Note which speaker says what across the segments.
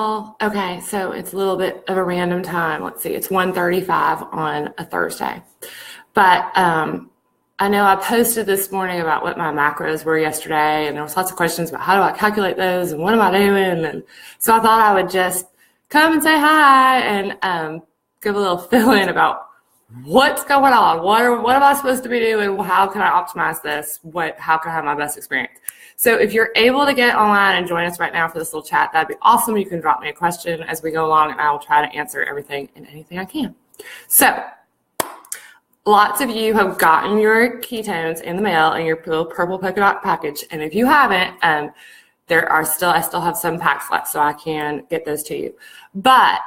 Speaker 1: Okay, so it's a little bit of a random time. Let's see, it's 1:35 on a Thursday. But I know I posted this morning about what my macros were yesterday, and there was lots of questions about how do I calculate those and what am I doing? And so I thought I would just come and say hi and give a little fill in about what's going on. What am I supposed to be doing? How can I optimize this? How can I have my best experience? So if you're able to get online and join us right now for this little chat, that'd be awesome. You can drop me a question as we go along, and I will try to answer everything and anything I can. So lots of you have gotten your ketones in the mail in your little purple polka dot package, and if you haven't, I still have some packs left, so I can get those to you. But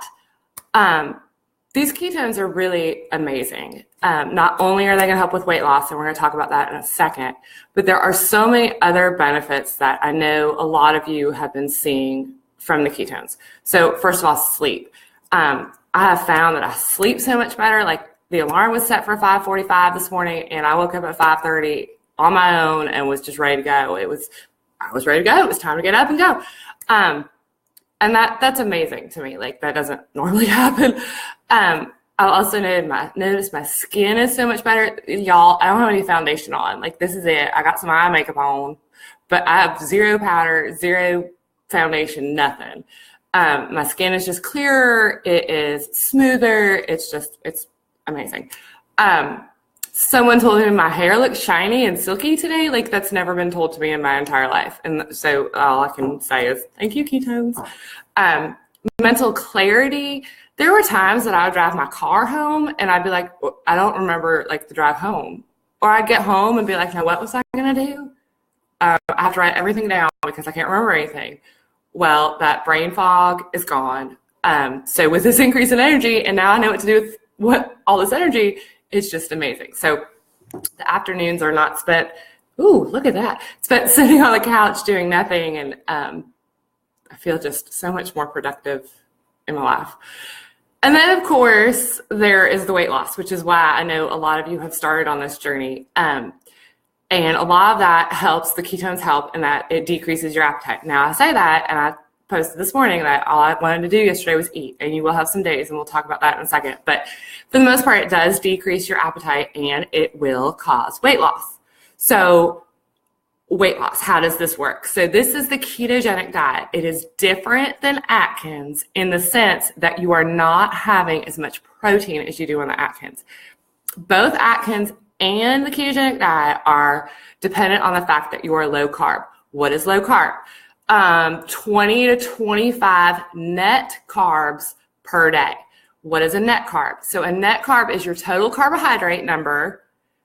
Speaker 1: these ketones are really amazing. Not only are they going to help with weight loss, and we're going to talk about that in a second, but there are so many other benefits that I know a lot of you have been seeing from the ketones. So first of all, sleep. I have found that I sleep so much better. Like the alarm was set for 5:45 this morning, and I woke up at 5:30 on my own and was just ready to go. I was ready to go. It was time to get up and go. And that's amazing to me. Like that doesn't normally happen. I also noticed my skin is so much better. Y'all, I don't have any foundation on. Like this is it. I got some eye makeup on, but I have zero powder, zero foundation, nothing. My skin is just clearer. It is smoother. It's amazing. Someone told me my hair looks shiny and silky today. Like that's never been told to me in my entire life. And so all I can say is thank you, ketones. Mental clarity. There were times that I would drive my car home and I'd be like, I don't remember like the drive home. Or I'd get home and be like, now what was I going to do? I have to write everything down because I can't remember anything. Well, that brain fog is gone. So with this increase in energy, and now I know what to do with all this energy, it's just amazing. So the afternoons are not spent, look at that, spent sitting on the couch doing nothing. And I feel just so much more productive in my life. And then, of course, there is the weight loss, which is why I know a lot of you have started on this journey. And a lot of that helps, the ketones help, in that it decreases your appetite. Now, I say that, and I posted this morning that all I wanted to do yesterday was eat. And you will have some days, and we'll talk about that in a second. But for the most part, it does decrease your appetite, and it will cause weight loss. So weight loss, how does this work? So this is the ketogenic diet. It is different than Atkins in the sense that you are not having as much protein as you do on the Atkins. Both Atkins and the ketogenic diet are dependent on the fact that you are low carb. What is low carb? 20 to 25 net carbs per day. What is a net carb? So a net carb is your total carbohydrate number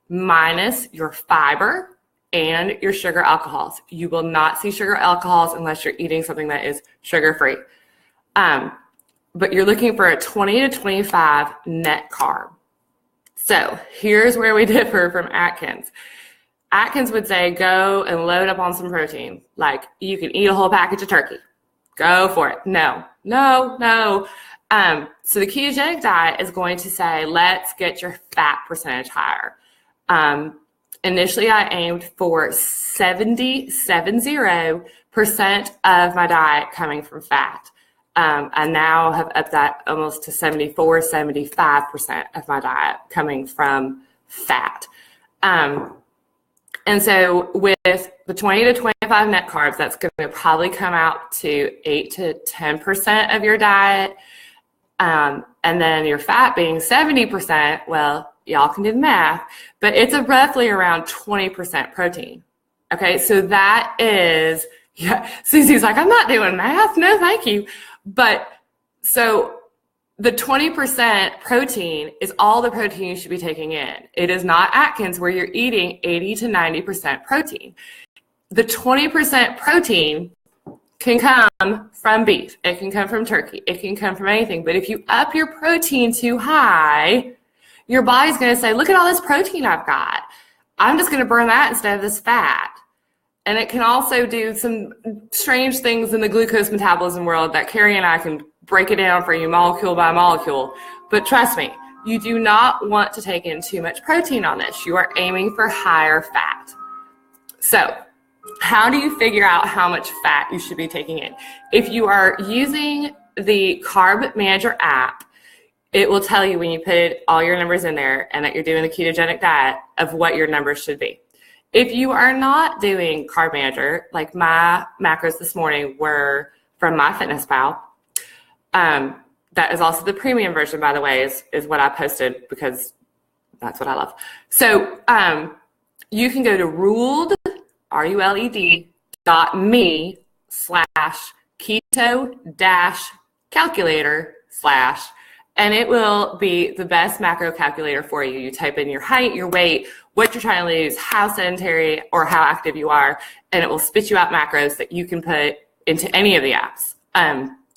Speaker 1: minus your fiber and your sugar alcohols. You will not see sugar alcohols unless you're eating something that is sugar-free. But you're looking for a 20 to 25 net carb. So here's where we differ from Atkins. Atkins would say, go and load up on some protein. Like you can eat a whole package of turkey. Go for it. No. So the ketogenic diet is going to say, let's get your fat percentage higher. Initially, I aimed for 70% of my diet coming from fat. I now have upped that almost to 75% of my diet coming from fat. And so with the 20 to 25 net carbs, that's going to probably come out to 8 to 10% of your diet. And then your fat being 70%, well, y'all can do the math, but it's roughly around 20% protein. Okay, so that is, Susie's like, I'm not doing math. No, thank you. But so the 20% protein is all the protein you should be taking in. It is not Atkins where you're eating 80 to 90% protein. The 20% protein can come from beef. It can come from turkey. It can come from anything. But if you up your protein too high, your body's going to say, look at all this protein I've got. I'm just going to burn that instead of this fat. And it can also do some strange things in the glucose metabolism world that Carrie and I can break it down for you molecule by molecule. But trust me, you do not want to take in too much protein on this. You are aiming for higher fat. So how do you figure out how much fat you should be taking in? If you are using the Carb Manager app, it will tell you when you put all your numbers in there and that you're doing the ketogenic diet of what your numbers should be. If you are not doing Carb Manager, like my macros this morning were from MyFitnessPal, that is also the premium version, by the way, is what I posted because that's what I love. So you can go to ruled.me/keto-calculator/ and it will be the best macro calculator for you. You type in your height, your weight, what you're trying to lose, how sedentary or how active you are, and it will spit you out macros that you can put into any of the apps.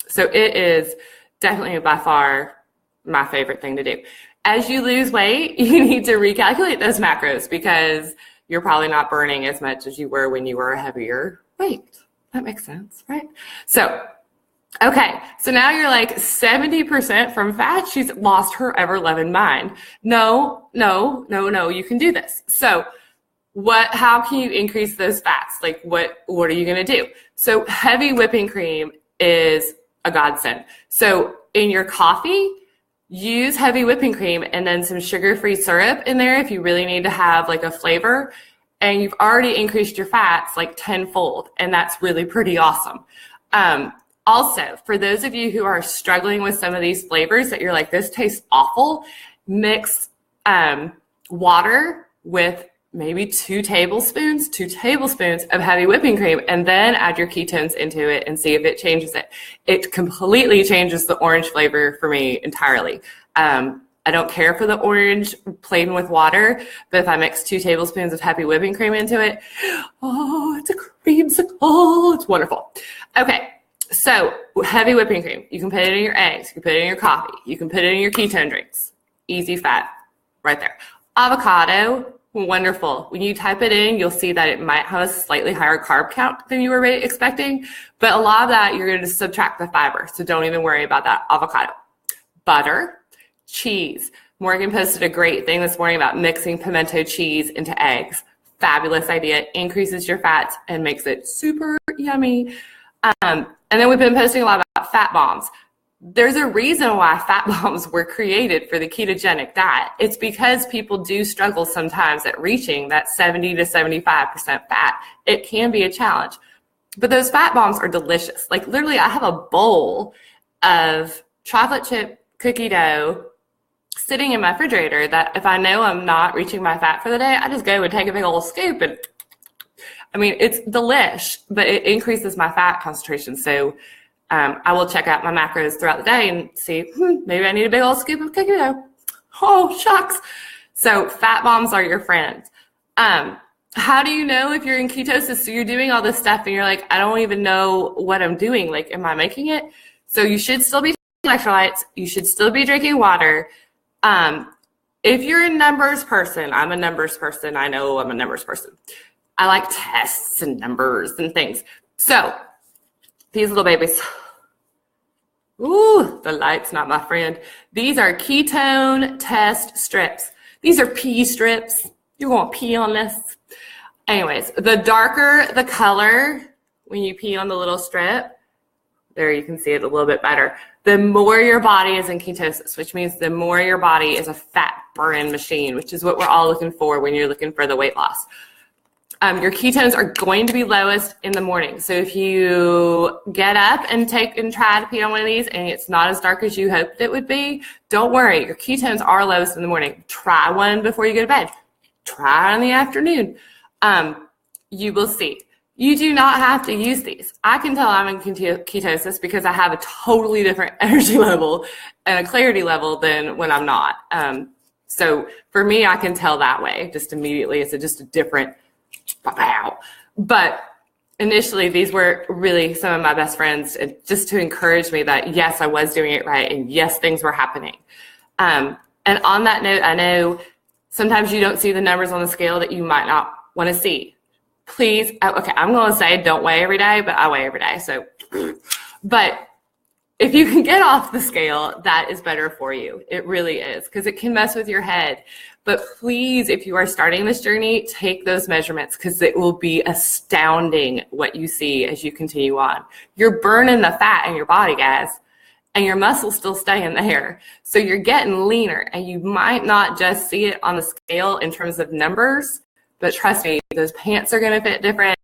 Speaker 1: So it is definitely by far my favorite thing to do. As you lose weight, you need to recalculate those macros because you're probably not burning as much as you were when you were a heavier weight. That makes sense, right? So, okay, so now you're like 70% from fat. She's lost her ever-loving mind. No, you can do this. So how can you increase those fats? Like what are you going to do? So heavy whipping cream is a godsend. So in your coffee, use heavy whipping cream and then some sugar-free syrup in there if you really need to have like a flavor. And you've already increased your fats like tenfold. And that's really pretty awesome. Also, for those of you who are struggling with some of these flavors that you're like, this tastes awful, mix water with maybe 2 tablespoons of heavy whipping cream, and then add your ketones into it and see if it changes it. It completely changes the orange flavor for me entirely. I don't care for the orange plain with water, but if I mix 2 tablespoons of heavy whipping cream into it, oh, it's a creamsicle. It's wonderful. Okay. So heavy whipping cream, you can put it in your eggs, you can put it in your coffee, you can put it in your ketone drinks. Easy fat right there. Avocado, wonderful. When you type it in, you'll see that it might have a slightly higher carb count than you were expecting, but a lot of that you're going to subtract the fiber, so don't even worry about that. Avocado. Butter, cheese. Morgan posted a great thing this morning about mixing pimento cheese into eggs. Fabulous idea. Increases your fats and makes it super yummy. And then we've been posting a lot about fat bombs. There's a reason why fat bombs were created for the ketogenic diet. It's because people do struggle sometimes at reaching that 70 to 75% fat. It can be a challenge. But those fat bombs are delicious. Like literally, I have a bowl of chocolate chip cookie dough sitting in my refrigerator that if I know I'm not reaching my fat for the day, I just go and take a big old scoop and I mean, it's delish, but it increases my fat concentration. So I will check out my macros throughout the day and see, maybe I need a big old scoop of cookie dough. Oh, shucks. So fat bombs are your friends. How do you know if you're in ketosis? So you're doing all this stuff and you're like, I don't even know what I'm doing. Like, am I making it? So you should still be taking electrolytes. You should still be drinking water. If you're a numbers person, I'm a numbers person. I know I'm a numbers person. I like tests and numbers and things. So these little babies. Ooh, the light's not my friend. These are ketone test strips. These are pee strips. You're going to pee on this. Anyways, the darker the color when you pee on the little strip, there you can see it a little bit better, the more your body is in ketosis, which means the more your body is a fat burn machine, which is what we're all looking for when you're looking for the weight loss. Your ketones are going to be lowest in the morning. So if you get up and try to pee on one of these and it's not as dark as you hoped it would be, don't worry. Your ketones are lowest in the morning. Try one before you go to bed. Try it in the afternoon. You will see. You do not have to use these. I can tell I'm in ketosis because I have a totally different energy level and a clarity level than when I'm not. So for me, I can tell that way just immediately. It's just a different wow. But initially, these were really some of my best friends just to encourage me that, yes, I was doing it right. And yes, things were happening. And on that note, I know sometimes you don't see the numbers on the scale that you might not want to see. Please, okay, I'm going to say don't weigh every day, but I weigh every day. So, but if you can get off the scale, that is better for you. It really is, because it can mess with your head. But please, if you are starting this journey, take those measurements, because it will be astounding what you see as you continue on. You're burning the fat in your body, guys, and your muscles still staying there. So you're getting leaner, and you might not just see it on the scale in terms of numbers, but trust me, those pants are going to fit different.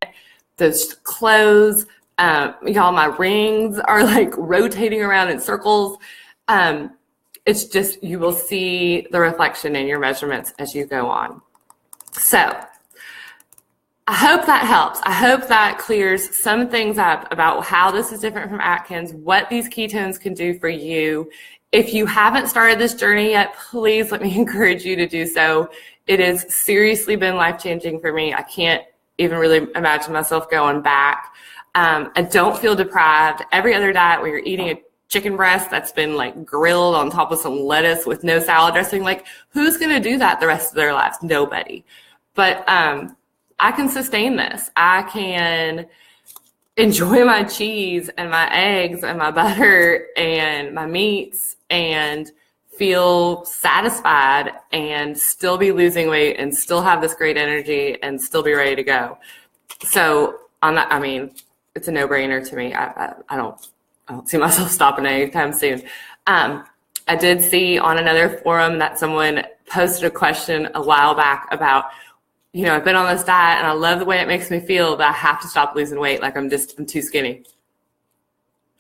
Speaker 1: Those clothes, y'all, my rings are like rotating around in circles. It's just, you will see the reflection in your measurements as you go on. So I hope that helps. I hope that clears some things up about how this is different from Atkins, what these ketones can do for you. If you haven't started this journey yet, please let me encourage you to do so. It has seriously been life-changing for me. I can't even really imagine myself going back. I don't feel deprived. Every other diet where you're eating a chicken breast that's been like grilled on top of some lettuce with no salad dressing, like who's going to do that the rest of their lives? Nobody. But I can sustain this. I can enjoy my cheese and my eggs and my butter and my meats and feel satisfied and still be losing weight and still have this great energy and still be ready to go. So on that, I mean, it's a no-brainer to me. I don't see myself stopping anytime soon. I did see on another forum that someone posted a question a while back about, you know, I've been on this diet and I love the way it makes me feel, but I have to stop losing weight. Like I'm too skinny.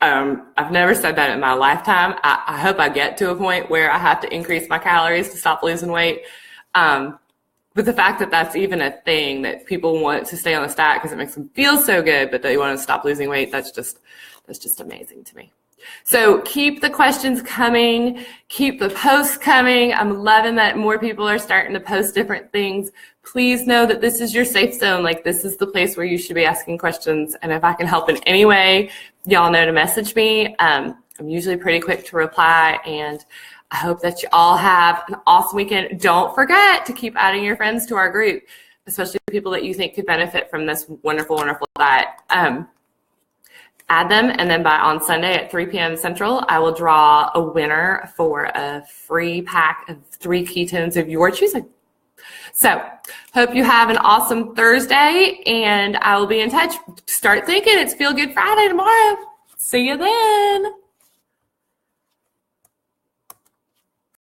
Speaker 1: I've never said that in my lifetime. I hope I get to a point where I have to increase my calories to stop losing weight. But the fact that that's even a thing, that people want to stay on the diet because it makes them feel so good, but they want to stop losing weight, that's just amazing to me. So keep the questions coming, keep the posts coming. I'm loving that more people are starting to post different things. Please know that this is your safe zone. Like, this is the place where you should be asking questions. And if I can help in any way, y'all know to message me. I'm usually pretty quick to reply, and I hope that you all have an awesome weekend. Don't forget to keep adding your friends to our group, especially people that you think could benefit from this wonderful, wonderful diet. Add them, and then on Sunday at 3 p.m. Central, I will draw a winner for a free pack of 3 ketones of your choosing. So, hope you have an awesome Thursday, and I will be in touch. Start thinking. It's Feel Good Friday tomorrow. See you then.